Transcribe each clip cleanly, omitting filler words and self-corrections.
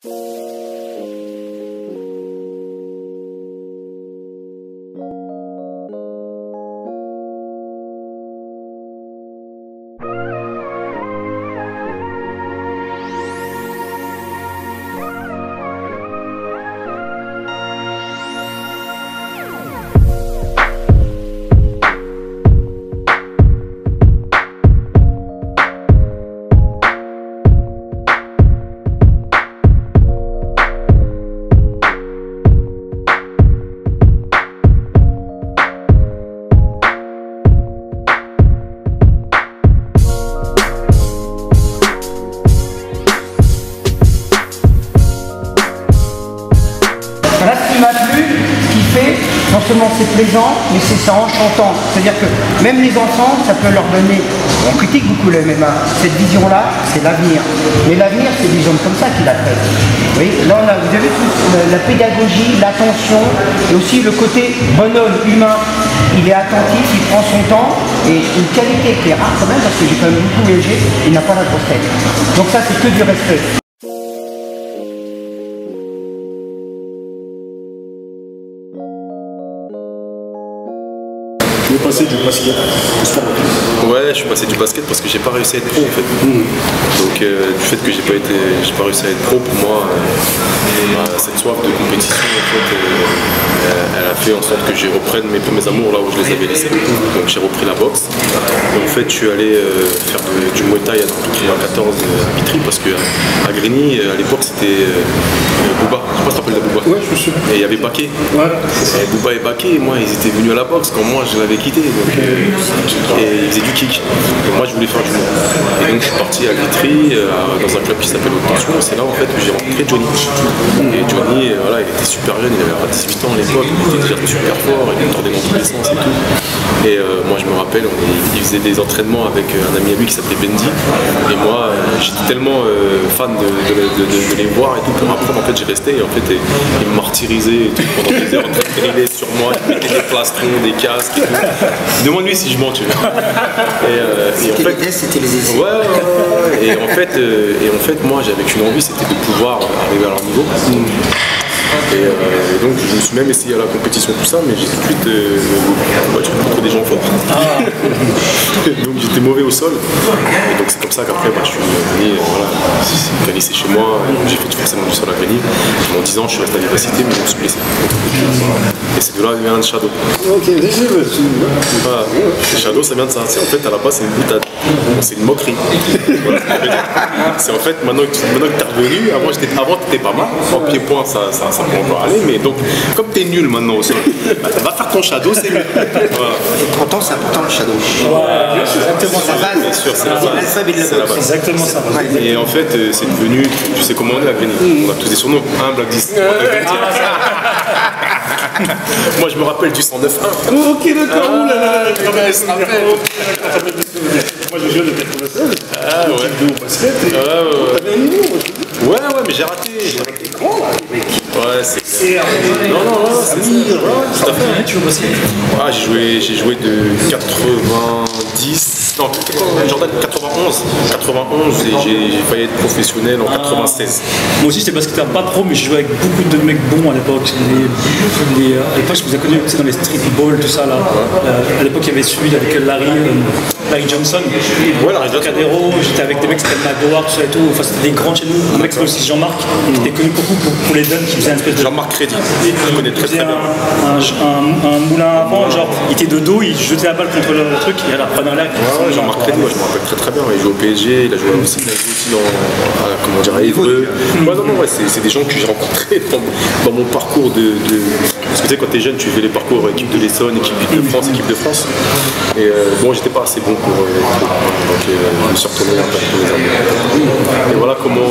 Là, ce qui m'a plu, ce qu'il fait, non seulement c'est plaisant, mais c'est enchantant. C'est-à-dire que même les enfants, ça peut leur donner, on critique beaucoup le MMA, cette vision-là, c'est l'avenir. Mais l'avenir, c'est des hommes comme ça qui l'apprennent. Oui, là, vous avez tout, la pédagogie, l'attention, et aussi le côté bonhomme, humain. Il est attentif, il prend son temps, et une qualité qui est rare quand même, parce que j'ai quand même beaucoup léger, il n'a pas la grosse tête. Donc ça, c'est que du respect. Tu es passé du basket au sport. Ouais, je suis passé du basket parce que j'ai pas réussi à être pro en fait. Donc du fait que j'ai pas réussi à être pro, pour moi, cette soif de compétition en fait, elle a fait en sorte que je reprenne mes premiers amours là où je les avais laissés. Donc j'ai repris la boxe. Et en fait, je suis allé faire du Muay Thai à 94 à Vitry parce que à Grigny, à l'époque, c'était Bouba. Je sais pas si tu te rappelles de Bouba. Ouais, je me souviens. Et il y avait Baké. Ouais. Et Bouba et Baké, moi, ils étaient venus à la boxe quand moi je l'avais quitté. Donc, et ils faisaient du kick. Et moi, je voulais faire du Muay. Et donc, je suis parti à Vitry, dans un club qui s'appelle Haute-Tension. C'est là en fait que j'ai rencontré Johnny. Et Johnny, voilà, il était super jeune, il avait 18 ans à l'époque, il était déjà super fort, il tordait dans tous les sens et tout. Et moi, je me rappelle, il faisait des entraînements avec un ami à lui qui s'appelait Bendy. Et moi, j'étais tellement fan de les voir et tout pour m'apprendre. En fait, j'ai resté et en fait, il me martyrisait et tout pendant des heures en train de driller sur moi, il mettait des plastrons, des casques et tout. Demande-lui si je mens, tu vois. Et en fait, c'était les essais. Ouais. Et en fait, moi, j'avais qu'une envie, c'était de pouvoir arriver à leur niveau. Et donc je me suis même essayé à la compétition, tout ça, mais j'ai tout de suite battu contre des gens forts. Donc j'étais mauvais au sol. Et donc c'est comme ça qu'après je suis venu, voilà, c'est chez moi, j'ai fait forcément du sol à Grigny. En 10 ans je suis resté à l'université, mais je me suis blessé. Et c'est de là que vient le shadow. Ok, voilà. Le shadow ça vient de ça. En fait à la base c'est une boutade. C'est une moquerie. Voilà. C'est en fait maintenant que tu es revenu, avant t'étais pas mal. En pied-point ça peut encore aller, mais donc comme t'es nul maintenant au sol, va faire ton shadow, c'est mieux. Voilà. 30 ans, c'est important le shadow. Ouais, c'est exactement ça. Bien sûr, c'est la base. C'est exactement ça. Et en fait, c'est devenu, tu sais comment on est à Grigny. On a tous des surnoms, Black 10. Moi je me rappelle du 109-1. Ok, d'accord, oulala, moi je viens de 96. Ah ouais. Au basket et t'avais un niveau, moi je te dis. Ouais, mais j'ai raté. Ouais, c'est. Non, c'est ça. Tout à fait. Tu joues au basket? Ah, j'ai joué de 90. Non, Jordan 91 et j'ai failli être professionnel en 96. Moi aussi j'étais basketteur pas pro, mais je jouais avec beaucoup de mecs bons à l'époque. À l'époque je vous ai connu dans les street ball, tout ça là. À l'époque il y avait celui avec Larry Johnson. Ouais, Larry Johnson. Cadero, j'étais avec des mecs qui s'appellent Magoar, tout ça et tout. Enfin c'était des grands chez nous. Un mec qui aussi Jean-Marc, qui était connu beaucoup pour les dunks, qui faisait un espèce de. Jean-Marc Crédit, je connais très bien. Un moulin avant, genre il était de dos, il jetait la balle contre le truc et elle prenait en l'air. Jean-Marc Crédit, je me rappelle très bien. Il joue au PSG, il a joué aussi à Évreux. Ouais, c'est des gens que j'ai rencontrés dans mon parcours de. Parce que tu sais, quand t'es jeune, tu fais les parcours équipe de l'Essonne, équipe de France. Et bon, j'étais pas assez bon pour. Donc je me suis retourné un peu pour les armes. Et voilà comment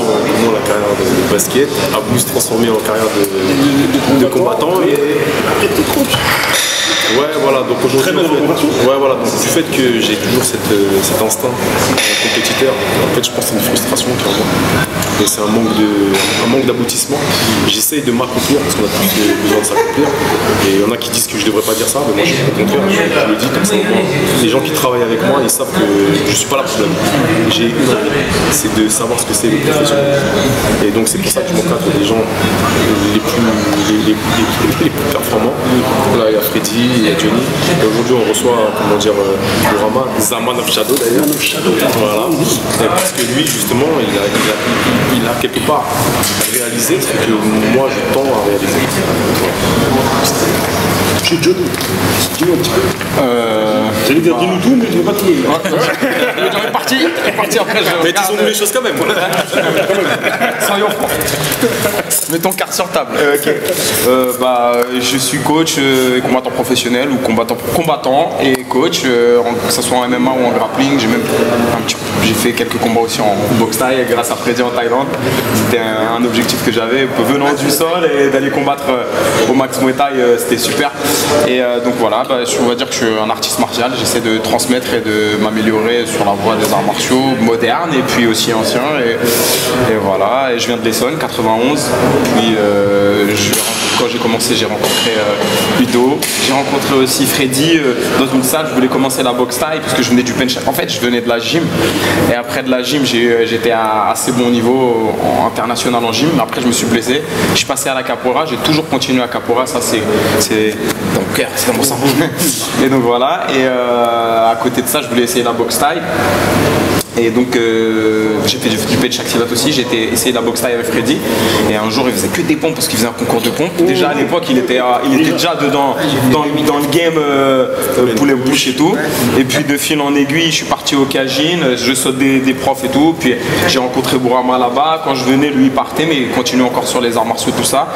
la carrière de basket a voulu se transformer en carrière de combattant. Et après, t'es coach. Ouais, voilà, donc aujourd'hui, donc, du fait que j'ai toujours cet instinct compétiteur, en fait, je pense que c'est une frustration qui est en moi. Et c'est un manque d'aboutissement. J'essaye de m'accomplir parce qu'on a tous besoin de s'accomplir. Et il y en a qui disent que je ne devrais pas dire ça, mais moi je suis au contraire. Je le dis comme ça. Les gens qui travaillent avec moi, ils savent que je ne suis pas là pour la vie. J'ai une envie, c'est de savoir ce que c'est le professionnel. Et donc c'est pour ça que je m'encadre des gens les plus performants. Là il y a Freddy, il y a Johnny. Et aujourd'hui on reçoit, comment dire, Bourama, Zaman of Shadow d'ailleurs. Voilà. Et parce que lui justement, il a quelque part réalisé ce que moi je tends à réaliser. Chez Johnny, dis-moi un petit peu. J'allais dire dis-nous tout, mais je ne vais pas tout le dire. J'en ai parti après. Mais disons-nous les choses quand même. Soyons francs. Mettons carte sur table. Je suis coach et combattant professionnel ou combattant et coach, que ce soit en MMA ou en grappling. J'ai fait quelques combats aussi en boxe thaï grâce à Freddy en Thaïlande. C'était un objectif que j'avais, venant du sol et d'aller combattre au Max Muay Thai, c'était super. Et donc voilà, on va dire que je suis un artiste martial. J'essaie de transmettre et de m'améliorer sur la voie des arts martiaux modernes et puis aussi anciens. Et voilà, et je viens de l'Essonne, 91. Puis quand j'ai commencé, j'ai rencontré Udo. J'ai rencontré aussi Freddy dans une salle. Je voulais commencer la boxe thaï parce que je venais du pench. En fait, je venais de la gym. Et après de la gym, j'étais à assez bon niveau international en gym. Après, je me suis blessé. Je suis passé à la capoeira. J'ai toujours continué à capoeira. Ça, c'est dans mon cœur, c'est dans mon sang. Et donc voilà. Et à côté de ça, je voulais essayer la boxe thaï. Et donc j'ai fait du pench activat aussi, j'ai essayé la boxe thaï avec Freddy et un jour il faisait que des pompes parce qu'il faisait un concours de pompes. Déjà à l'époque il était déjà dedans dans le game poulet bouche et tout. Et puis de fil en aiguille je suis parti au Kajin, je saute des profs et tout. Puis j'ai rencontré Bourama là-bas, quand je venais lui il partait mais il continuait encore sur les arts martiaux tout ça.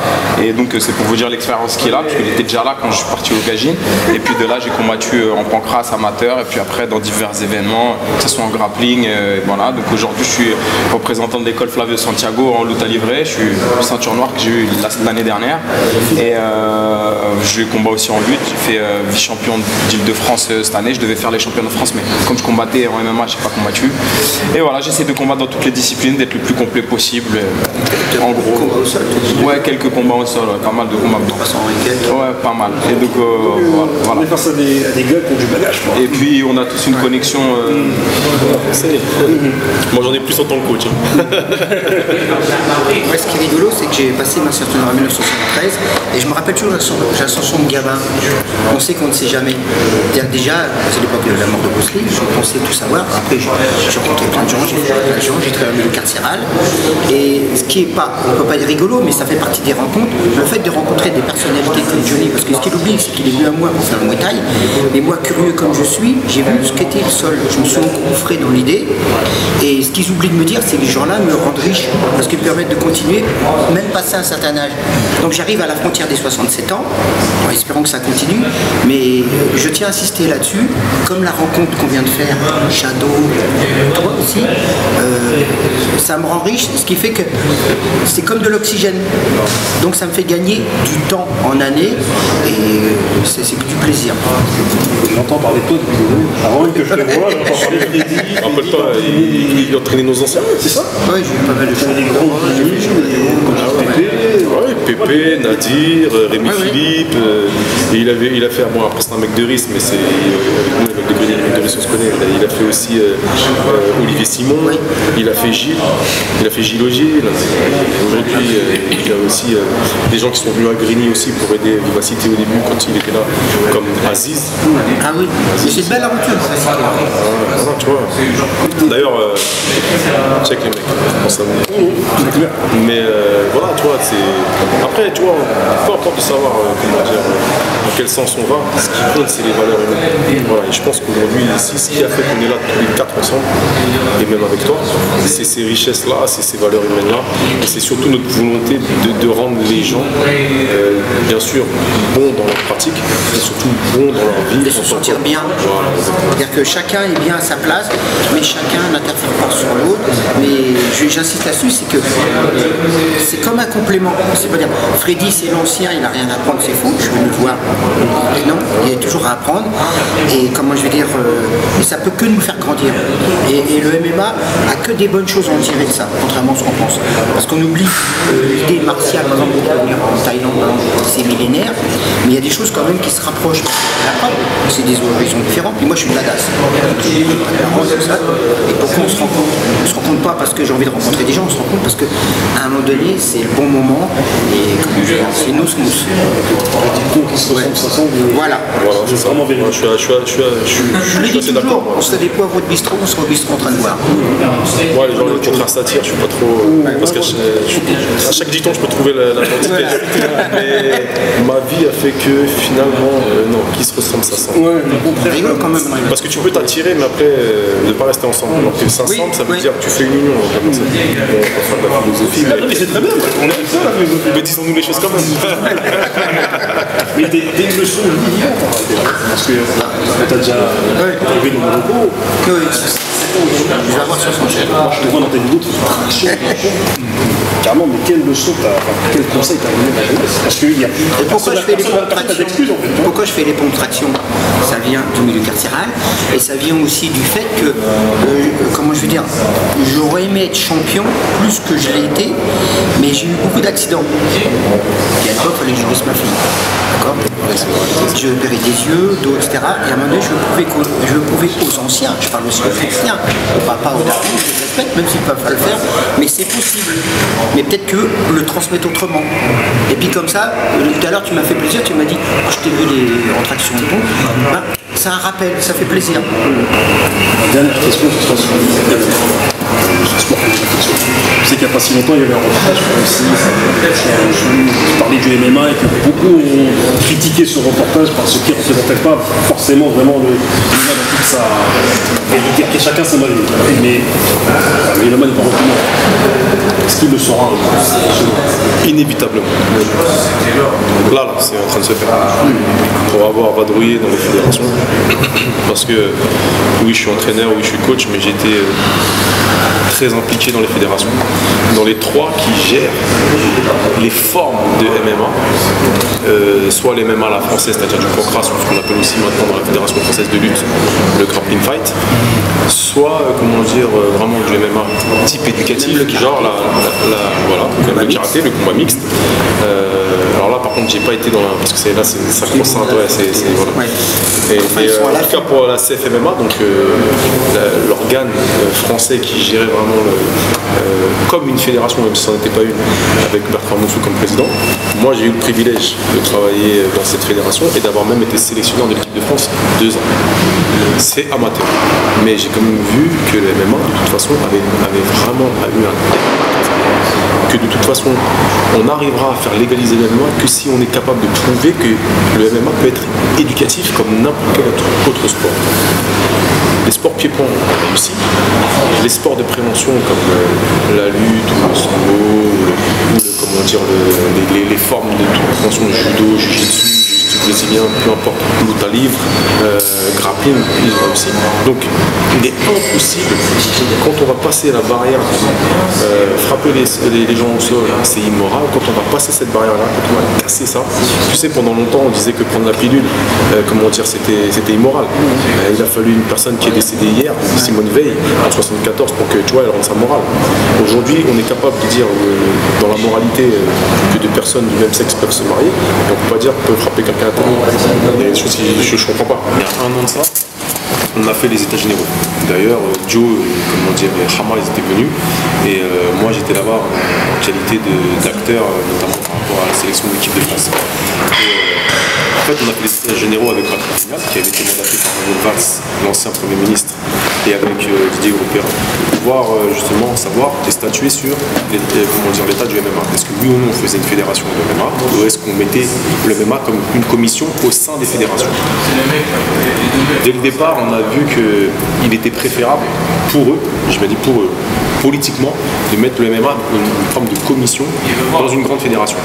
Et donc c'est pour vous dire l'expérience qu'il a parce qu'il était déjà là quand je suis parti au Kajin. Et puis de là j'ai combattu en pancrace amateur et puis après dans divers événements, que ce soit en grappling. Voilà, donc aujourd'hui je suis représentant de l'école Flavio Santiago en lutte à livrer, je suis ceinture noire que j'ai eu l'année dernière et je combats aussi en lutte, j'ai fait vice-champion d'Île-de-France cette année, je devais faire les championnats de France mais comme je combattais en MMA je n'ai pas combattu et voilà j'essaie de combattre dans toutes les disciplines, d'être le plus complet possible en gros. Ouais, quelques combats au sol, pas mal de combats. Ouais, pas mal. Et donc voilà. On est face à des gars qui ont du bagage. Et puis on a tous une connexion. Moi j'en ai plus en tant que coach. Ouais, ce qui est rigolo, c'est que j'ai passé ma ceinture en 1973 et je me rappelle toujours l'ascension de Gabin. On sait qu'on ne sait jamais. Déjà, c'est l'époque de la mort de Bruce Lee, je pensais tout savoir. Après, j'ai rencontré plein de gens, j'ai fait plein de gens, j'ai travaillé au milieu carcéral. Et ce qui est pas, on ne peut pas être rigolo, mais ça fait partie des rencontres. Le fait de rencontrer des personnalités comme Johnny, parce que ce qu'il oublie, c'est qu'il est venu à moi pour faire le Muay Thai. Mais moi, curieux comme je suis, j'ai vu ce qu'était le sol. Je me suis engouffré dans l'idée. Et ce qu'ils oublient de me dire, c'est que les gens-là me rendent riche parce qu'ils me permettent de continuer, même passer un certain âge. Donc j'arrive à la frontière des 67 ans, en espérant que ça continue, mais je tiens à insister là-dessus, comme la rencontre qu'on vient de faire, Shadow, toi aussi, ça me rend riche, ce qui fait que c'est comme de l'oxygène. Donc ça me fait gagner du temps en année et c'est que du plaisir. J'entends parler de toi depuis avant que je te vois, j'entends parler de Freddy. Rappelle-toi, il entraînait nos anciens, c'est ça? Oui, j'ai eu pas mal de choses. Des gros Pépé, Nadir, Rémi Philippe, et il a fait, bon après c'est un mec de risque, mais c'est avec nous, avec des mecs de risque on se connaît, il a fait aussi Olivier Simon, il a fait Gilles Augier, aujourd'hui il y a aussi des gens qui sont venus à Grigny aussi pour aider Vivacité au début quand il était là, comme Aziz. Ah oui, c'est une belle aventure. Voilà, tu vois. D'ailleurs, check les mecs, je pense à vous. Mais voilà, tu vois, c'est. Après, tu vois, peu importe de savoir comment dire, dans quel sens on va, ce qui compte, c'est les valeurs humaines. Voilà, et je pense qu'aujourd'hui, ici, ce qui a fait qu'on est là tous les quatre ensemble, et même avec toi, c'est ces richesses-là, c'est ces valeurs humaines-là, et c'est surtout notre volonté de rendre les gens, bien sûr, bons dans leur pratique, mais surtout bons dans leur vie. De se sentir bien. Voilà, c'est-à-dire que chacun est bien à sa place, mais chacun n'interfère pas sur l'autre. Mais j'insiste là-dessus, c'est que c'est comme un complément. C'est pas dire, Freddy c'est l'ancien, il n'a rien à apprendre, c'est fou, je vais le voir. Non, il y a toujours à apprendre. Et comment je vais dire, et ça peut que nous faire grandir. Et le MMA a que des bonnes choses à en tirer de ça, contrairement à ce qu'on pense. Parce qu'on oublie l'idée martiale, par exemple, de venir en Thaïlande, c'est millénaire, mais il y a des choses quand même qui se rapprochent. La preuve, c'est des horizons différents. Puis moi, je suis de la DAS. Et pourquoi on se rend compte? On se rend compte pas parce que j'ai envie de rencontrer des gens, on se rend compte parce qu'à un moment donné, c'est le bon moment et c'est nous smooth. Voilà. C'est vraiment vérifié. Je suis assez d'accord. On se fait des poivres de bistrot, on se au bistrot en train de boire. Moi, les gens, les contraires s'attirent, je suis pas trop. Parce qu'à chaque dicton, je peux trouver l'identité. Mais ma vie a fait que finalement, non, qui se ressemble, ça sent. Quand même. Parce que tu peux t'attirer, mais après, ne pas rester ensemble. Alors que 500, ça veut dire que tu fais une union. Comme ça. On va faire de la philosophie. Mais c'est très bien, on aime ça la philosophie. Mais disons-nous les choses quand même. Mais des leçons vivantes en réalité. Parce que t'as déjà arrivé dans mon repos. Je vais avoir 60 chèvres. Moi je te vois dans tes vidéos, tu fais traction. Carrément, mais quelle leçon quel conseil t'as donné à la jeunesse? Parce qu'il y a Et pourquoi je fais les pompes de traction? Pourquoi je fais les pompes de traction? Ça vient du milieu carcéral et ça vient aussi du fait que, comment je veux dire, j'aurais aimé être champion plus que je l'ai été, mais j'ai eu beaucoup d'accidents. Et à l'époque, il fallait que je laisse ma fille. D'accord? Je opérais des yeux, dos, etc. Et à un moment donné, je pouvais aux anciens, je parle aussi aux anciens, je ne parle pas aux darons, je les respecte, même s'ils ne peuvent pas le faire, mais c'est possible. Mais peut-être que le transmettre autrement. Et puis comme ça, tout à l'heure tu m'as fait plaisir, tu m'as dit, je t'ai vu les rentractions et tout, ben, c'est un rappel, ça fait plaisir. La dernière question, ce sera sur le sport. Je sais qu'il n'y a pas si longtemps, il y avait un reportage aussi, qui parlait du MMA et que beaucoup ont critiqué ce reportage parce qu'il ne représentait pas forcément vraiment le MMA dans toute sa vérité. Et chacun sa magie. Mais le MMA n'est pas reconnu. Est-ce qu'il le sera Inévitablement. Donc là, c'est en train de se faire. Pour avoir vadrouillé dans les fédérations. Parce que oui, je suis entraîneur, oui, je suis coach, mais j'étais très impliqué dans les fédérations. Dans les trois qui gèrent les formes de MMA, soit les MMA à la française, c'est-à-dire du pancras, ou ce qu'on appelle aussi maintenant dans la fédération française de lutte, le grappling fight, soit, comment dire, vraiment du MMA type éducatif, genre voilà, le karaté, le combat mixte. Alors là, par contre, j'ai pas été dans la... Parce que là, ça croisse un peu, voilà. Et en tout cas pour la CFMMA, donc l'organe français qui gérait vraiment comme une fédération, même si ça n'était pas une, avec Bertrand Moussou comme président, moi j'ai eu le privilège de travailler dans cette fédération et d'avoir même été sélectionneur de l'équipe de France 2 ans. C'est amateur. Mais j'ai quand même vu que le MMA, de toute façon, avait vraiment eu un que de toute façon, on arrivera à faire légaliser le MMA que si on est capable de prouver que le MMA peut être éducatif comme n'importe quel autre sport. Les sports pieds-points ont réussi. Les sports de prévention comme la lutte ou le sambo comment dire, les formes de prévention, le judo, jiu-jitsu, brésilien, peu importe, lutte à livre, grappling, ils ont réussi. Donc il est impossible, quand on va passer la barrière, frapper les gens au sol, c'est immoral. Quand on va passer cette barrière-là, quand on va casser ça, tu sais, pendant longtemps on disait que prendre la pilule, comment dire, c'était immoral. Il a fallu une personne qui est décédée hier, Simone Veil, en 1974, pour que tu vois, elle rende ça moral. Aujourd'hui, on est capable de dire dans la moralité que deux personnes du même sexe peuvent se marier, et on ne peut pas dire qu'on peut frapper quelqu'un à terre. Il y a des choses que je ne comprends pas. Il y a un an de ça, on a fait les états généraux. D'ailleurs, Joe, comment dire, et Hama, ils étaient venus. Et moi, j'étais là-bas en qualité d'acteur, notamment par rapport à la sélection de l'équipe de France. En fait, on a fait les états généraux avec Patrick Vignal, qui avait été mandaté par Manuel Valls, l'ancien Premier ministre, et avec Didier Européen, pour pouvoir justement savoir et statuer sur l'état du MMA. Est-ce que oui ou non on faisait une fédération de MMA, ou est-ce qu'on mettait le MMA comme une commission au sein des fédérations? Dès le départ, on a vu qu'il était préférable pour eux, je me dis pour eux, politiquement, de mettre le MMA une forme de commission dans une grande fédération.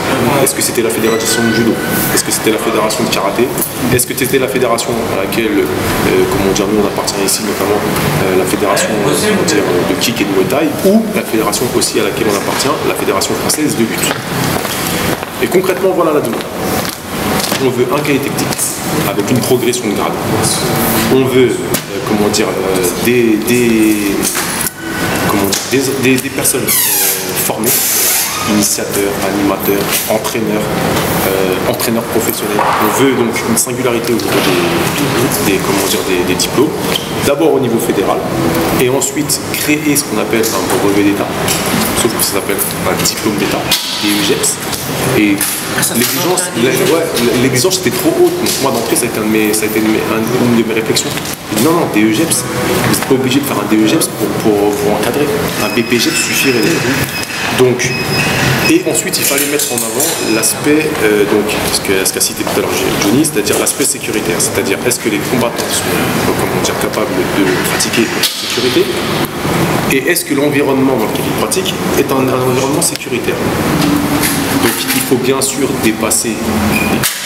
Est-ce que c'était la fédération de judo? Est-ce que c'était la fédération de karaté? Est-ce que c'était la fédération à laquelle, comment dire, nous on appartient ici, notamment la fédération de kick et de muay thai, ou la fédération aussi à laquelle on appartient, la fédération française de lutte? Et concrètement, voilà la demande. On veut un cahier technique avec une progression de grade. On veut, comment dire, des personnes formées initiateur, animateur, entraîneur, entraîneur professionnel. On veut donc une singularité au niveau des diplômes. D'abord au niveau fédéral et ensuite créer ce qu'on appelle un brevet d'État, sauf que ça s'appelle un diplôme d'État, DEGEPS. Et l'exigence était trop haute. Donc moi d'entrée ça a été une de mes réflexions. Non, DEGEPS, vous n'êtes pas obligé de faire un DEGEPS pour encadrer. Un BPGEPS suffirait. Donc, et ensuite il fallait mettre en avant l'aspect, ce qu'a cité tout à l'heure Johnny, c'est-à-dire l'aspect sécuritaire. C'est-à-dire est-ce que les combattants sont capables de pratiquer en sécurité et est-ce que l'environnement dans lequel ils pratiquent est un environnement sécuritaire. Donc il faut bien sûr dépasser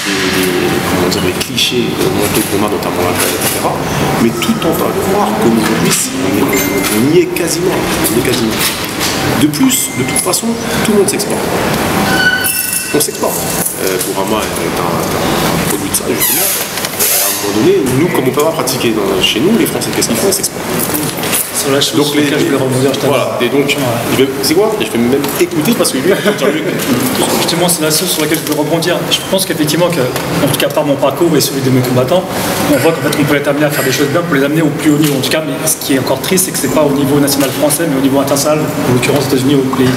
les clichés mentaux qu'on a, notamment la guerre, etc. Mais tout en va croire qu'aujourd'hui, on y est quasiment. De plus, de toute façon, tout le monde s'exporte. On s'exporte. Bourama est un produit de ça, justement. À un moment donné, nous, comme on peut pas pratiquer chez nous, les Français, qu'est-ce qu'ils font? Ils s'exportent. Sur la chose sur laquelle je voulais rebondir, voilà, et donc, c'est quoi? Je vais même écouter parce que lui, il va dire mieux. Justement, c'est la chose sur laquelle je voulais rebondir. Je pense qu'effectivement, en tout cas par mon parcours et celui de mes combattants, on voit qu'en fait on peut être amené à faire des choses bien pour les amener au plus haut niveau. En tout cas, mais ce qui est encore triste, c'est que c'est pas au niveau national français, mais au niveau international, en l'occurrence aux États-Unis, au pays.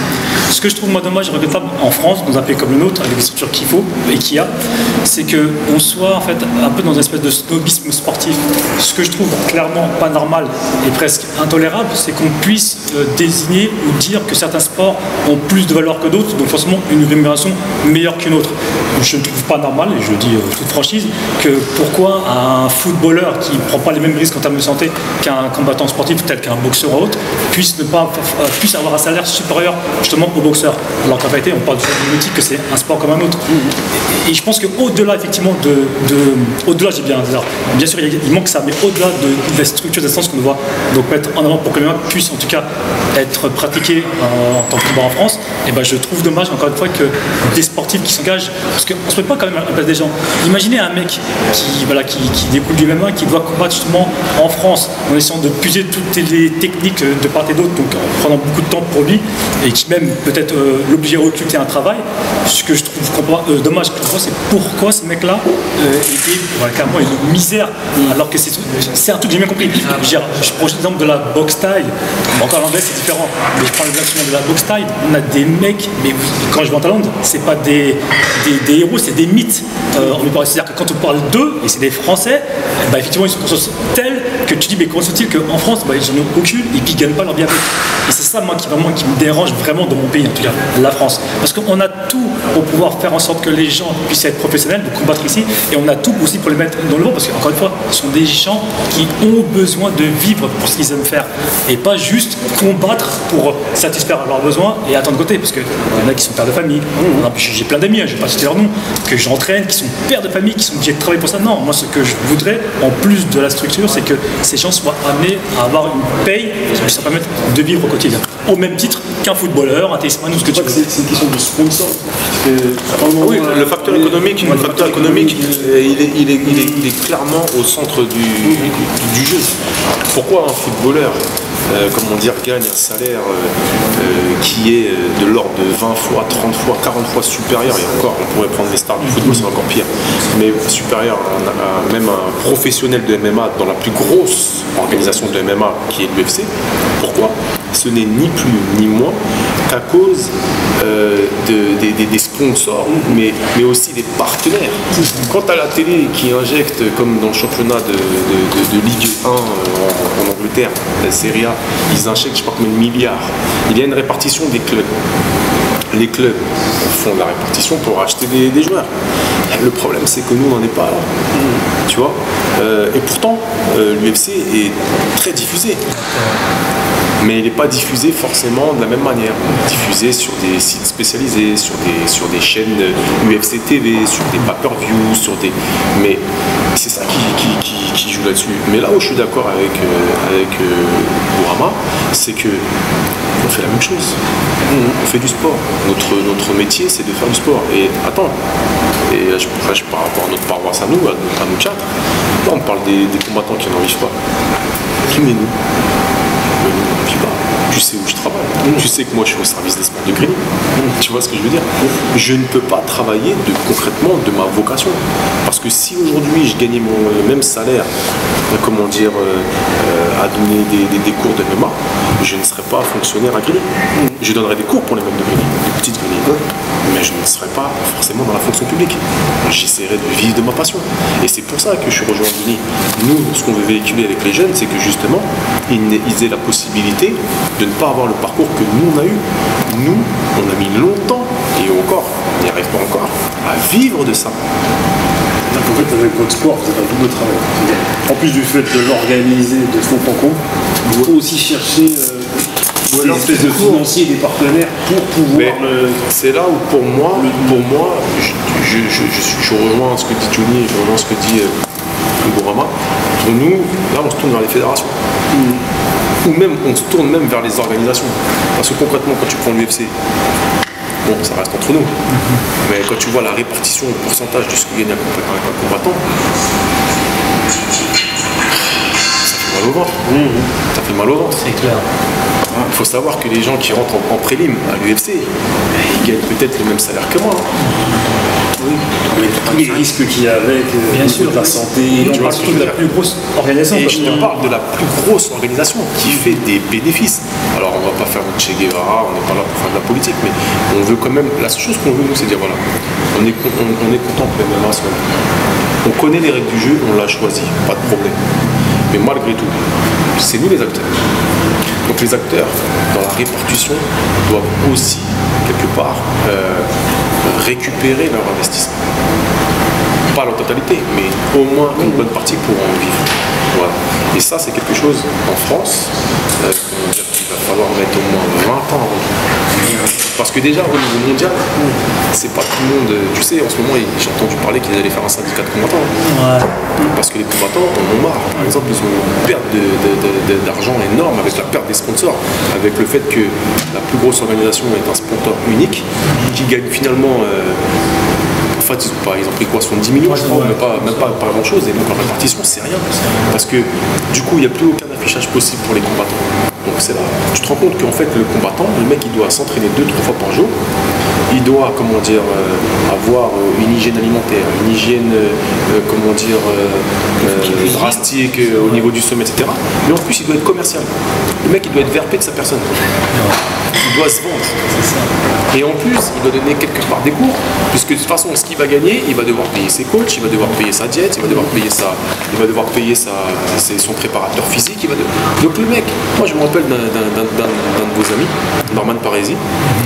Ce que je trouve moi dommage et regrettable en France, dans un pays comme le nôtre, avec les structures qu'il faut et qu'il y a, c'est qu'on soit en fait un peu dans une espèce de snobisme sportif. Ce que je trouve clairement pas normal et presque intolérable, c'est qu'on puisse désigner ou dire que certains sports ont plus de valeur que d'autres, donc forcément une rémunération meilleure qu'une autre. Je ne trouve pas normal, et je le dis toute franchise, que pourquoi un footballeur qui ne prend pas les mêmes risques en termes de santé qu'un combattant sportif tel qu'un boxeur ou autre puisse avoir un salaire supérieur justement au boxeur. Alors qu'en réalité, on parle de l'éthique que c'est un sport comme un autre. Et je pense qu'au-delà effectivement au-delà, j'ai bien sûr il manque ça, mais au-delà des structures d'instance qu'on doit donc mettre en avant pour que les MMA puissent en tout cas être pratiqués en tant que combat en France, et ben je trouve dommage encore une fois que des sportifs qui s'engagent, parce qu'on se met pas quand même à la place des gens. Imaginez un mec qui découle du MMA, qui doit combattre justement en France en essayant de puiser toutes les techniques de part et d'autre, donc en prenant beaucoup de temps pour lui, et qui même peut-être l'obliger à occulter un travail. Ce que je trouve dommage, c'est pourquoi ce mec-là était carrément une misère, alors que c'est un truc que j'ai bien compris. Je prends l'exemple de la boxe thaï. Encore l'anglais c'est différent, mais je prends l'exemple de la boxe thaï. On a des mecs, mais quand je vais en Thaïlande, c'est pas des héros, c'est des mythes. C'est-à-dire que quand on parle d'eux, et c'est des Français, bah, effectivement ils sont conscients tels que tu dis mais comment se fait-il qu'en France ils n'en ont aucune et puis ils gagnent pas leur bien. Et c'est ça moi qui me dérange vraiment dans mon pays, en tout cas la France, parce qu'on a tout pour pouvoir faire en sorte que les gens puissent être professionnels, de combattre ici, et on a tout aussi pour les mettre dans le monde, parce qu'encore une fois ce sont des gens qui ont besoin de vivre pour ce qu'ils aiment faire et pas juste combattre pour satisfaire leurs besoins et attendre de côté, parce qu'il y en a qui sont pères de famille. J'ai plein d'amis, je ne vais pas citer leur nom, que j'entraîne, qui sont pères de famille, qui sont obligés de travailler pour ça. Non, moi ce que je voudrais en plus de la structure, c'est que ces gens soient amenés à avoir une paye qui ça permet de vivre au quotidien, au même titre qu'un footballeur, un tennisman ou ce que tu veux. C'est une question de sponsor. Oui, le facteur économique, il est clairement au centre du jeu. Pourquoi un footballeur gagne un salaire qui est de l'ordre de 20 fois, 30 fois, 40 fois supérieur, et encore, on pourrait prendre les stars du football, c'est encore pire, mais supérieur à même un professionnel de MMA dans la plus grosse organisation de MMA qui est l'UFC. Pourquoi ? Ce n'est ni plus ni moins qu'à cause des sponsors, mais aussi des partenaires. Quant à la télé qui injecte, comme dans le championnat de Ligue 1 en Angleterre, la Serie A, ils injectent je sais pas combien de milliards. Il y a une répartition des clubs. Les clubs font la répartition pour acheter des joueurs. Le problème, c'est que nous, on n'en est pas là. Tu vois, et pourtant, l'UFC est très diffusé. Mais il n'est pas diffusé forcément de la même manière. Diffusé sur des sites spécialisés, sur des chaînes UFC TV, sur des pay-per-view, mais c'est ça qui joue là-dessus. Mais là où je suis d'accord avec Bourama, c'est que on fait la même chose. On fait du sport. Notre métier, c'est de faire du sport. Et attends, et là, je prêche par rapport à notre paroisse à nous quatre. Là, on parle des combattants qui n'en vivent pas. Qui met nous? tu sais où je travaille. Tu sais que moi je suis au service des sports de Grigny. Tu vois ce que je veux dire? Je ne peux pas travailler concrètement de ma vocation. Parce que si aujourd'hui je gagnais mon même salaire, comment dire, à donner des cours de MMA, je ne serais pas fonctionnaire à Grigny. Je donnerais des cours pour les mêmes de Grigny, des petites Grigny, mais je ne serais pas forcément dans la fonction publique. J'essaierai de vivre de ma passion. Et c'est pour ça que je suis rejoint à Grigny. Nous, ce qu'on veut véhiculer avec les jeunes, c'est que justement, ils aient la possibilité de ne pas avoir le parcours que nous on a eu. Nous, on a mis longtemps, et encore, on n'y arrive pas encore, à vivre de ça. Donc en fait, avec votre sport, vous avez un double travail. En plus du fait de l'organiser de fond en comble, il faut aussi chercher des espèces de financiers, des partenaires pour pouvoir c'est là où pour moi, je rejoins ce que dit Johnny et je rejoins ce que dit Bourama. Pour nous, là on se tourne vers les fédérations. Ou même on se tourne même vers les organisations. Parce que concrètement, quand tu prends l'UFC, bon, ça reste entre nous. Mais quand tu vois la répartition, le pourcentage de ce que gagne un combattant, ça fait mal au ventre. Ça fait mal au ventre. C'est clair. Il faut savoir que les gens qui rentrent en prélim à l'UFC, ils gagnent peut-être le même salaire que moi. Oui, mais tous les risques qu'il y a avec, bien sûr, de la santé. On parle surtout de la plus grosse organisation. Et je te parle de la plus grosse organisation qui fait des bénéfices. Alors on va pas faire un Che Guevara, on n'est pas là pour faire de la politique, mais on veut quand même. La seule chose qu'on veut, nous, c'est dire voilà, on est content que le MMA soit là. On connaît les règles du jeu, on l'a choisi, pas de problème. Mais malgré tout, c'est nous les acteurs. Donc les acteurs, dans la répartition, doivent aussi, quelque part, récupérer leur investissement. Pas la totalité, mais au moins une bonne partie pour en vivre. Voilà. Et ça, c'est quelque chose en France, il va falloir mettre au moins 20 ans avant tout. Parce que déjà, au niveau mondial, c'est pas tout le monde. Tu sais, en ce moment, j'ai entendu parler qu'ils allaient faire un syndicat de combattants. Ouais. Parce que les combattants en ont marre. Par exemple, ils ont une perte d'argent énorme avec la perte des sponsors, avec le fait que la plus grosse organisation est un sponsor unique qui gagne finalement. En fait, ils ont pris quoi, 70 millions, je crois, même pas grand chose, et donc la répartition, c'est rien. Parce que du coup, il n'y a plus aucun affichage possible pour les combattants. Donc c'est là, tu te rends compte qu'en fait, le combattant, le mec, il doit s'entraîner 2-3 fois par jour, il doit, comment dire, avoir une hygiène alimentaire, une hygiène, comment dire, drastique au niveau du sommet, etc. Mais en plus, il doit être commercial. Le mec, il doit être VRP de sa personne. Il doit se vendre. Et en plus, il doit donner quelque part des cours, puisque de toute façon, ce qu'il va gagner, il va devoir payer ses coachs, il va devoir payer sa diète, il va devoir payer son préparateur physique. Donc le mec, moi je me rappelle d'un de vos amis, Norman Parisi,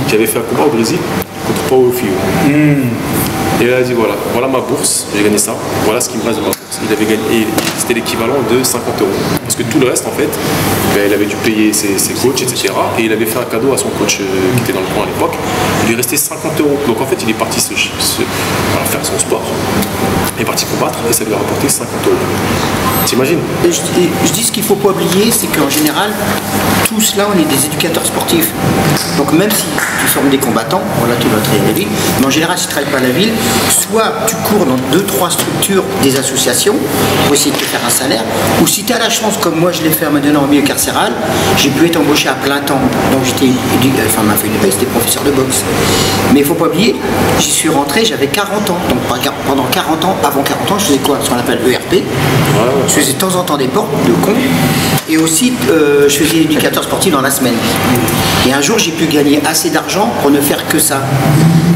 qui avait fait un combat au Brésil contre Paulo Fio. Et il a dit voilà ma bourse, j'ai gagné ça, voilà ce qui me reste de ma bourse. Il avait gagné, c'était l'équivalent de 50 €. Parce que tout le reste, en fait, il avait dû payer ses coachs, etc. Et il avait fait un cadeau à son coach qui était dans le coin à l'époque. Il lui restait 50 €. Donc en fait, il est parti faire son sport. Il est parti combattre et ça lui a rapporté 50 €. T'imagines? Je dis ce qu'il ne faut pas oublier, c'est qu'en général, tous là, on est des éducateurs sportifs. Donc même si tu formes des combattants, voilà, tu dois travailler la ville, mais en général, si tu ne travailles pas à la ville, soit tu cours dans 2-3 structures des associations pour essayer de te faire un salaire, ou si tu as la chance, comme moi je l'ai fait à Madonna en milieu carcéral, j'ai pu être embauché à plein temps. Donc j'étais, ma feuille de paie, c'était professeur de boxe. Mais il ne faut pas oublier, j'y suis rentré, j'avais 40 ans. Donc pendant 40 ans, avant 40 ans, je faisais quoi? Ce qu'on appelle ERP. Je faisais de temps en temps des portes de con. Et aussi, je faisais éducateur sportif dans la semaine. Et un jour, j'ai pu gagner assez d'argent pour ne faire que ça.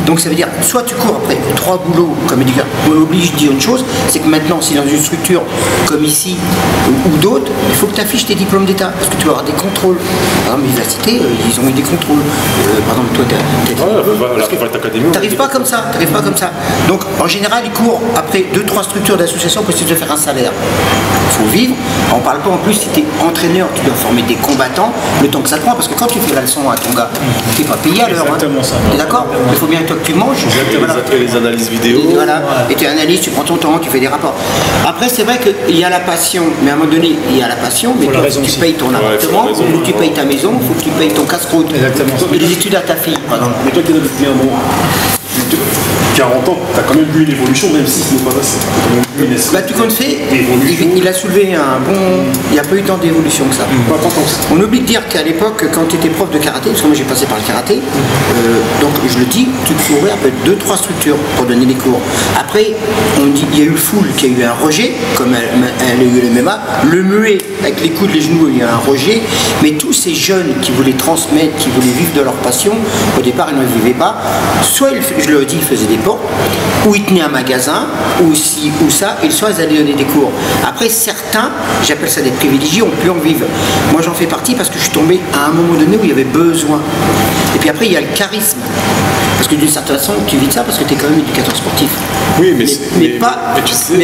Donc ça veut dire, soit tu cours après 3 boulots comme éducateur, mais oblige de dire une chose, c'est que maintenant, si dans une structure comme ici ou d'autres, il faut que tu affiches tes diplômes d'État, parce que tu vas avoir des contrôles. Par exemple, l'université, ils ont eu des contrôles. Par exemple, toi, tu n'arrives pas comme ça, Donc, en général, ils courent après 2-3 structures d'associations pour essayer de faire un salaire. Il faut vivre. On ne parle pas en plus, si tu es entraîneur, tu dois former des combattants, le temps que ça te prend, parce que quand tu fais la leçon à ton gars, tu n'es pas payé à l'heure. Exactement ça. Tu es d'accord? Il faut bien que toi que tu manges. Les analyses vidéo. Et voilà. Et tu analyses, tu prends ton temps, tu fais des rapports. Après, c'est vrai qu'il y a la passion, mais à un moment donné, il y a la passion, mais toi, tu payes ton appartement, ou tu payes ta maison, il faut que tu payes ton casse-croûte. Et les études à ta fille, par exemple. Mais toi qui as depuis un moment, 40 ans, tu as quand même vu une évolution, même si ce n'est pas assez. Bah, tout compte fait, il a soulevé un bon. Il n'y a pas eu tant d'évolution que ça. On oublie de dire qu'à l'époque, quand tu étais prof de karaté, parce que moi j'ai passé par le karaté, donc je le dis, tu pouvais ouvrir peut-être 2-3 structures pour donner des cours. Après, on dit il y a eu le full qui a eu un rejet, comme elle a eu le MMA, le muet avec les coudes, les genoux, il y a un rejet, mais tous ces jeunes qui voulaient transmettre, qui voulaient vivre de leur passion, au départ ils ne vivaient pas, soit je le dis, ils faisaient des portes, ou ils tenaient un magasin, ou ci, ou ça, et soit ils allaient donner des cours. Après, certains, j'appelle ça des privilégiés, ont pu en vivre. Moi j'en fais partie parce que je suis tombé à un moment donné où il y avait besoin. Et puis après, il y a le charisme. Parce que d'une certaine façon, tu vis de ça parce que tu es quand même éducateur sportif. Oui, mais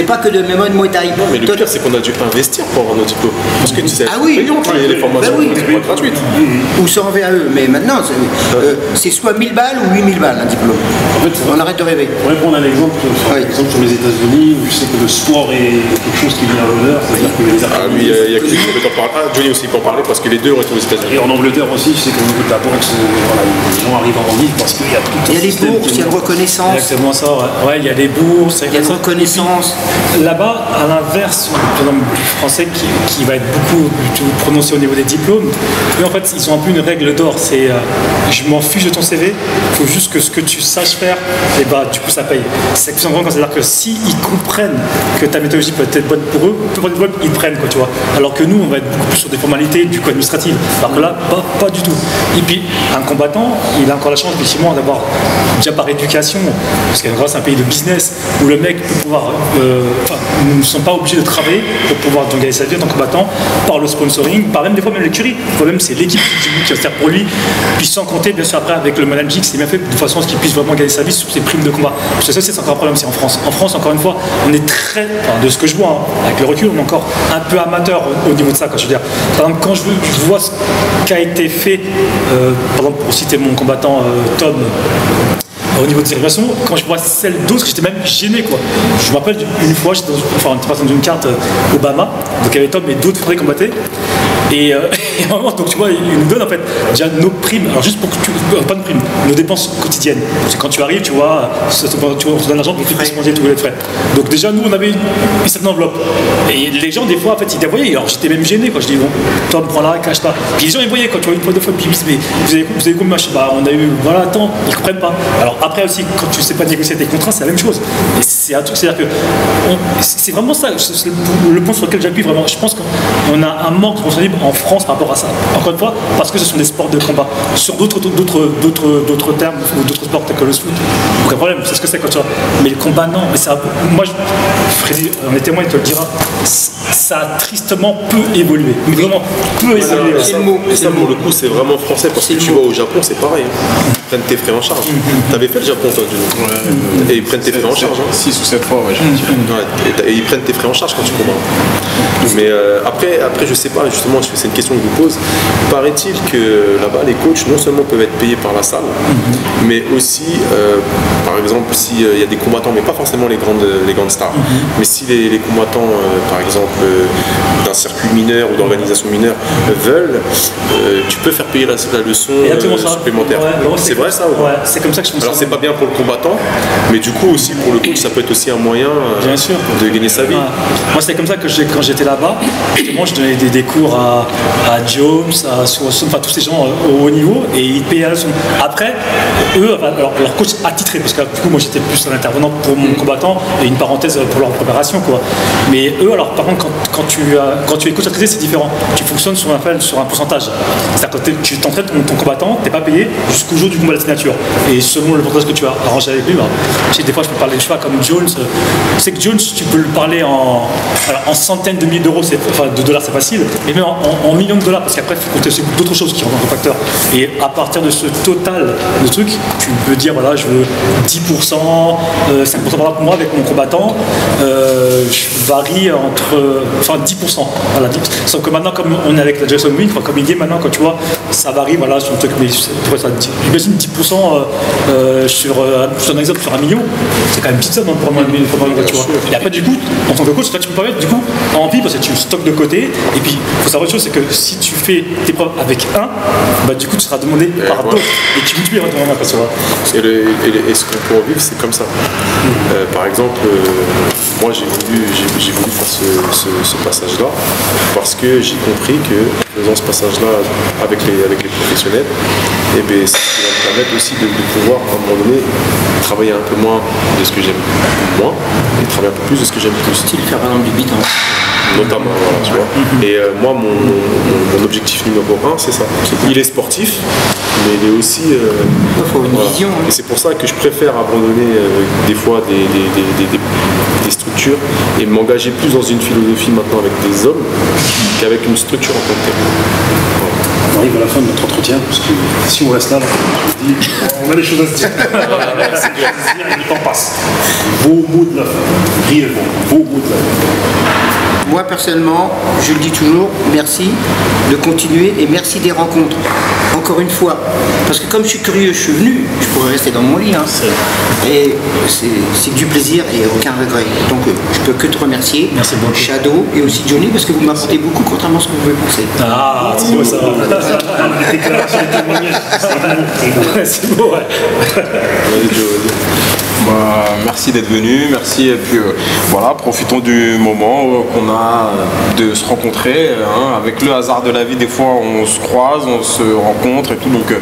pas que de mémoire de Muay Thai. Non, mais le pire, c'est qu'on a dû investir pour avoir nos diplômes. Parce que tu sais, les formations sont gratuites. Ou sans VAE. Mais maintenant, c'est soit 1000 balles ou 8000 balles un diplôme. En fait, on arrête de rêver. Pour répondre à l'exemple, sur les États-Unis, où je sais que le sport est quelque chose qui vient à l'honneur. C'est-à-dire que les oui, il y a que lui qui peut en parler. Ah, Johnny aussi peut en parler parce que les deux ont été aux États-Unis. Et en Angleterre aussi, je sais qu'au niveau de la boxe, les gens arrivent à en vivre parce qu'il y a tout il y a les bourses, il y a une reconnaissance. Exactement ça, ouais, il y a des bourses. Il y a une reconnaissance. Là-bas, à l'inverse, par exemple, du français qui va être beaucoup prononcé au niveau des diplômes, mais en fait, ils ont un peu une règle d'or. C'est je m'en fiche de ton CV, il faut juste que ce que tu saches faire, et bah, du coup, ça paye. C'est plus en grand, c'est-à-dire que s'ils comprennent que ta méthodologie peut être bonne pour eux, ils prennent, quoi, tu vois. Alors que nous, on va être beaucoup plus sur des formalités, du coup, administratif. Alors que là, pas du tout. Et puis, un combattant, il a encore la chance, effectivement, d'avoir déjà par éducation, parce qu'en c'est un pays de business où le mec peut pouvoir, ne sont pas obligés de travailler pour pouvoir gagner sa vie en tant que combattant par le sponsoring, par même des fois même l'écurie. Le problème c'est l'équipe qui va se faire pour lui, puis sans compter bien sûr après avec le managing, c'est bien fait de façon à ce qu'il puisse vraiment gagner sa vie sur ses primes de combat. Parce que ça c'est encore un problème, c'est en France. En France encore une fois, on est très, de ce que je vois, avec le recul, on est encore un peu amateur au niveau de ça. Quand je veux dire, par exemple quand je vois ce qui a été fait, par exemple pour citer mon combattant Tom. Au niveau des évaluations, quand je vois celle d'autres, j'étais même gêné quoi. Je me rappelle une fois, j'étais dans une carte Obama, donc il y avait Tom et d'autres Français qui combattaient. Et à un moment, donc tu vois, ils nous donnent en fait déjà nos primes, alors juste pour que tu. Pas de primes, nos dépenses quotidiennes. Parce que quand tu arrives, tu vois, on te donne l'argent pour que tu puisses manger tous les frais. Donc déjà, nous, on avait une certaine enveloppe. Et les gens, des fois, en fait, ils dévoyaient. Alors j'étais même gêné quand je dis, bon, Tom, prends-la, cache pas. Puis les gens, ils voyaient quand tu vois une fois, deux fois, puis ils disent, mais vous avez combien? Bah, on a eu, voilà, tant, ils comprennent pas. Alors après aussi, quand tu sais pas négocier tes contrats, c'est la même chose. Et c'est un truc, c'est-à-dire que c'est vraiment ça, c'est le point sur lequel j'appuie vraiment. Je pense qu'on a un manque de responsabilité en France par rapport à ça. Encore une fois, parce que ce sont des sports de combat. Sur d'autres termes, ou d'autres sports tels que le foot, aucun problème, c'est ce que c'est quand tu vois. Mais le combat, non. Mais ça, moi, Frédéric, on est témoin, il te le dira, ça a tristement peu évolué. Mais vraiment peu évolué. Et ça, pour le coup, c'est vraiment français, parce que tu vois, au Japon, c'est pareil. Ils prennent tes frais en charge. T'avais fait le Japon, toi, et ils prennent tes frais en charge. 6 ou 7 fois, ouais. Et ils prennent tes frais en charge quand tu combats. Mais après, je sais pas, justement, c'est une question que je vous pose. Paraît-il que là-bas, les coachs non seulement peuvent être payés par la salle, mais aussi, par exemple, s'il y a des combattants, mais pas forcément les grandes stars, mais si les combattants, par exemple, d'un circuit mineur ou d'organisation mineure veulent, tu peux faire payer la leçon supplémentaire. Ouais, c'est vrai ça ou ouais, c'est comme ça que je pense. Alors c'est pas bien pour le combattant, mais du coup aussi pour le coach, ça peut être aussi un moyen de gagner sa vie. Ouais. Moi c'est comme ça que quand j'étais là-bas, moi je donnais des cours à Jones, enfin tous ces gens au haut niveau, et ils payaient la leçon. Après, eux, alors, leur coach attitré, parce que du coup moi j'étais plus un intervenant pour mon combattant et une parenthèse pour leur préparation quoi. Mais eux, alors par contre quand tu es coach attitré, c'est différent. Tu fonctionnes sur un pourcentage. C'est-à-dire que tu t'entraînes ton combattant, t'es pas payé jusqu'au jour du combat de la signature. Et selon le pourcentage que tu as arrangé avec lui, des fois je peux parler de choix comme Jones. Tu sais que Jones, tu peux le parler en centaines de milliers d'euros, de dollars c'est facile, et même en millions de dollars, parce qu'après il faut compter aussi d'autres choses qui rentrent en facteur. Et à partir de ce total de trucs, tu peux dire voilà, je veux 10%, 5% par rapport à moi avec mon combattant, je varie entre 10%. Voilà, 10%. Sauf que maintenant, comme on est avec la Jackson Wing, comme il dit maintenant, quand tu vois, ça varie voilà, sur le truc, mais j'imagine 10% sur un exemple sur 1 million, c'est quand même une petite somme. pour moi une fois tu vois. Et après, du coup, en tant que coach, tu peux permettre, du coup, en pile, parce que tu stockes de côté. Et puis, il faut savoir une chose, c'est que si tu fais tes preuves avec un, bah, du coup, tu seras demandé par d'autres. Et tu multiplies vraiment la tu vois. Et ce qu'on peut en vivre, c'est comme ça. Par exemple, moi, j'ai voulu faire ce passage-là parce que j'ai compris que en faisant ce passage-là avec les professionnels, et ben, ça va me permettre aussi de pouvoir, à un moment donné, travailler un peu moins de ce que j'aime moins et travailler un peu plus de ce que j'aime plus. Style faire par exemple du beat, Notamment, voilà, tu vois. Et moi, mon objectif numéro 1, c'est ça. Il est sportif, mais il est aussi... Il faut une vision. Et c'est pour ça que je préfère abandonner des fois des structures et m'engager plus dans une philosophie maintenant avec des hommes qu'avec une structure en tant que telle. On arrive à la fin de notre entretien, parce que si on reste là, je vous dis, on a des choses à se dire. Et le temps passe. Vos mots de la fin, brièvement, vos mots de la fin. Moi personnellement, je le dis toujours, merci de continuer et merci des rencontres. Encore une fois, parce que comme je suis curieux, je suis venu, je pourrais rester dans mon lit. Hein. Et c'est du plaisir et aucun regret. Donc je peux que te remercier. Merci beaucoup. Shadow et aussi Johnny, parce que vous m'apportez beaucoup, contrairement à ce que vous pouvez penser. Ah, c'est beau ça. C'est beau, ouais. Bah, merci d'être venu, merci et puis voilà, profitons du moment qu'on a de se rencontrer, hein, avec le hasard de la vie, des fois on se croise, on se rencontre et tout, donc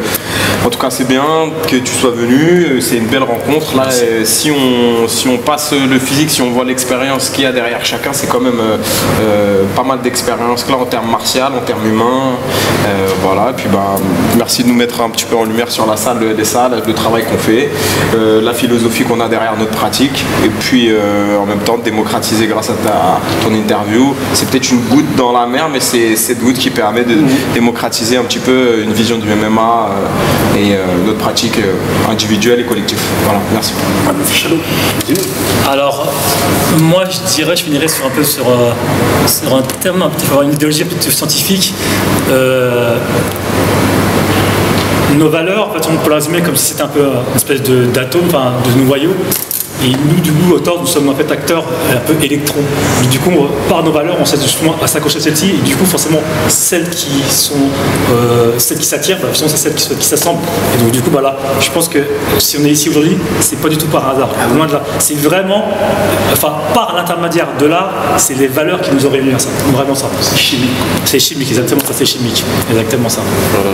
en tout cas c'est bien que tu sois venu, c'est une belle rencontre là, si on passe le physique, si on voit l'expérience qu'il y a derrière chacun, c'est quand même pas mal d'expérience là en termes martial, en termes humains, voilà, et puis bah, merci de nous mettre un petit peu en lumière sur la salle, les salles, le travail qu'on fait, la philosophie qu'on a derrière notre pratique et puis en même temps démocratiser grâce à ton interview. C'est peut-être une goutte dans la mer, mais c'est cette goutte qui permet de démocratiser un petit peu une vision du MMA et notre pratique individuelle et collective. Voilà, merci. Alors, moi je finirais sur un peu sur un terme, une idéologie un peu scientifique. Nos valeurs, en fait, on peut les résumer comme si c'était un peu une espèce d'atome, enfin de noyau. Et nous, du coup, autant, nous sommes en fait acteurs un peu électrons. Du coup, par nos valeurs, on sait justement à s'accrocher à celles-ci. Et du coup, forcément, celles qui s'attirent, bah, c'est celles qui s'assemblent. Et donc, du coup, voilà, je pense que si on est ici aujourd'hui, c'est pas du tout par hasard. Loin de là. C'est vraiment, enfin, par l'intermédiaire de là, c'est les valeurs qui nous ont réunis à ça. Vraiment ça. C'est chimique. C'est chimique, exactement ça, c'est chimique. Exactement ça. Voilà.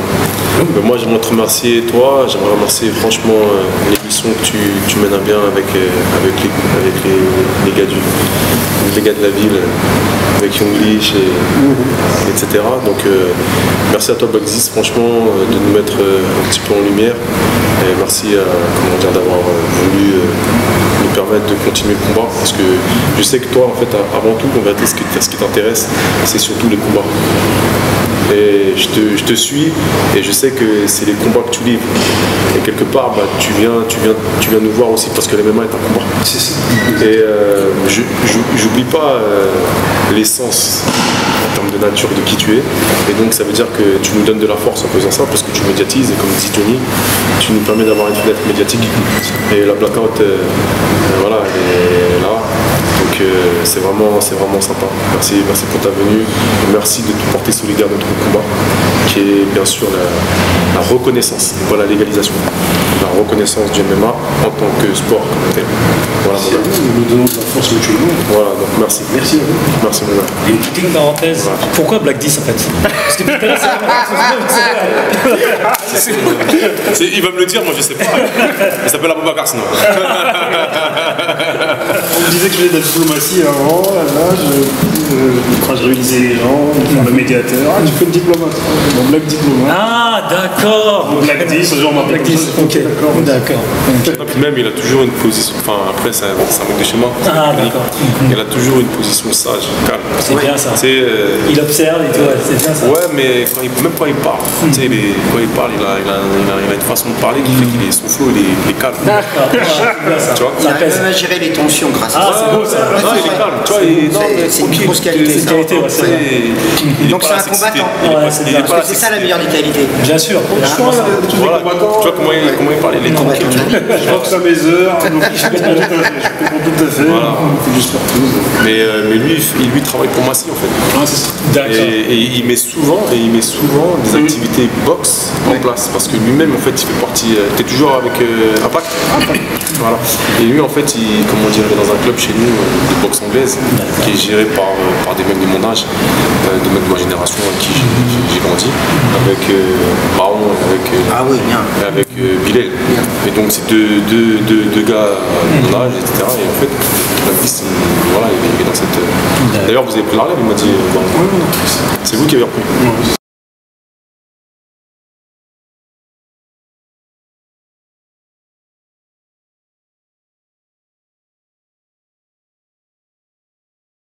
Ben, moi, j'aimerais te remercier, toi. J'aimerais remercier, franchement, l'émission que tu mènes à bien avec les gars de la ville, avec Younglish, etc. Donc merci à toi Bagdis, franchement, de nous mettre un petit peu en lumière. Et merci d'avoir voulu nous permettre de continuer le combat. Parce que je sais que toi, en fait, avant tout, en vérité, ce qui t'intéresse, c'est surtout les combats. Et je te suis et je sais que c'est les combats que tu livres. Et quelque part, bah, tu viens nous voir aussi parce que le MMA est un combat. Et j'oublie pas l'essence en termes de nature de qui tu es. Et donc ça veut dire que tu nous donnes de la force en faisant ça parce que tu médiatises et comme dit Johnny, tu nous permets d'avoir une fenêtre médiatique. Et la blackout, voilà, elle est là. Donc c'est vraiment sympa. Merci pour ta venue. Et merci de te porter solidaire de notre combat, qui est bien sûr la reconnaissance, pas la légalisation. La reconnaissance du MMA en tant que sport comme tel. Voilà, nous donnons de la force mutuellement. Voilà, donc merci. Merci. Merci mon gars. Et une petite parenthèse, voilà. Pourquoi Black 10 en fait? Parce que il va me le dire, moi je sais pas. Il s'appelle Aboubacar sinon. On me disait que je venais de la diplomatie avant, je réalisais les gens, le médiateur. Ah, tu fais le diplomate. Bon, Black diplomate. Ah, d'accord. Black 10, ce genre Black 10, ok. D'accord. Puis même, il a toujours une position, enfin après, c'est un mec de chez moi. Ah, d'accord. Il a toujours une position sage, calme. C'est bien ça. Il observe et tout, c'est bien ça. Ouais, mais même quand il parle, quand il parle, il a une façon de parler qui fait qu'il est son flow, il est calme. D'accord. Tu vois, il arrive même à gérer les tensions grâce Ah, c'est beau ça. Non, il est calme, tu vois, C'est une grosse qualité. C'est une qualité, ouais, c'est vrai. Donc c'est un combattant. Ouais, c'est bien. Parce que c'est ça la meilleure des qualités. Bien sûr. Voilà. Tu vois comment il parlait, les tranquilles. Je boxe à mes heures, donc je comprends tout à fait. Voilà. On fait du sport tous. Mais lui travaille pour Massy en fait. Ah, c'est ça. D'accord. Et il met souvent des activités boxe en place parce que lui-même en fait il fait partie. T'es toujours avec Impact. Voilà. Et lui en fait il est dans un club chez nous de boxe anglaise qui est géré par des mecs de mon âge, des mecs de ma génération avec qui j'ai grandi, avec Baron, avec Bilal. Et donc c'est deux gars de mon âge, etc. Et en fait la piste, voilà, il est dans cette. D'ailleurs vous avez pris la relève, il m'a dit. C'est vous qui avez repris.